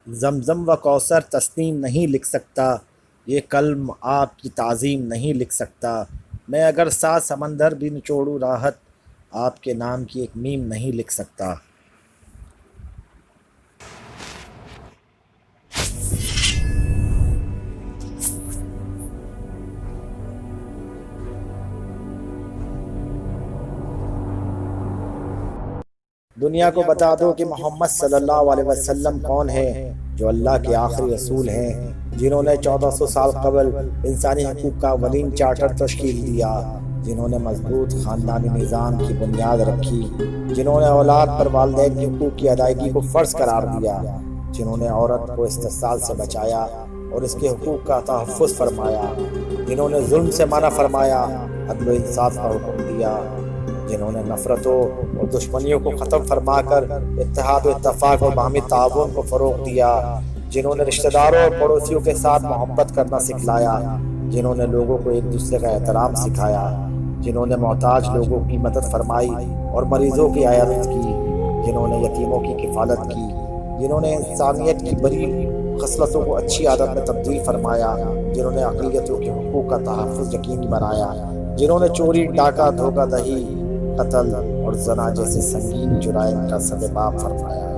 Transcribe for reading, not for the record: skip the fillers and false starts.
زمزم و کوثر تسنیم نہیں لکھ سکتا، یہ کلم آپ کی تعظیم نہیں لکھ سکتا، میں اگر 7 سمندر بھی نچوڑوں راحت، آپ کے نام کی ایک میم نہیں لکھ سکتا۔ دنیا کو بتا دو کہ محمد صلی اللہ علیہ وسلم کون ہے، جو اللہ کے آخری رسول ہیں، جنہوں نے 1400 سال قبل انسانی حقوق کا اولین چارٹر تشکیل دیا، جنہوں نے مضبوط خاندانی نظام کی بنیاد رکھی، جنہوں نے اولاد پر والدین کے حقوق کی ادائیگی کو فرض قرار دیا، جنہوں نے عورت کو استحصال سے بچایا اور اس کے حقوق کا تحفظ فرمایا، جنہوں نے ظلم سے منع فرمایا، عدل و انصاف کا حکم دیا، جنہوں نے نفرتوں اور دشمنیوں کو ختم فرما کر اتحاد و اتفاق اور باہمی تعاون کو فروغ دیا، جنہوں نے رشتہ داروں اور پڑوسیوں کے ساتھ محبت کرنا سکھلایا، جنہوں نے لوگوں کو ایک دوسرے کا احترام سکھایا، جنہوں نے محتاج لوگوں کی مدد فرمائی اور مریضوں کی عیادت کی، جنہوں نے یتیموں کی کفالت کی، جنہوں نے انسانیت کی بری خصلتوں کو اچھی عادت میں تبدیل فرمایا، جنہوں نے اقلیتوں کے حقوق کا تحفظ یقینی بنایا، جنہوں نے چوری، ڈاکہ، دھوکہ دہی، قتل اور زنا جیسے سنگین جرائم کا سبب فرمایا۔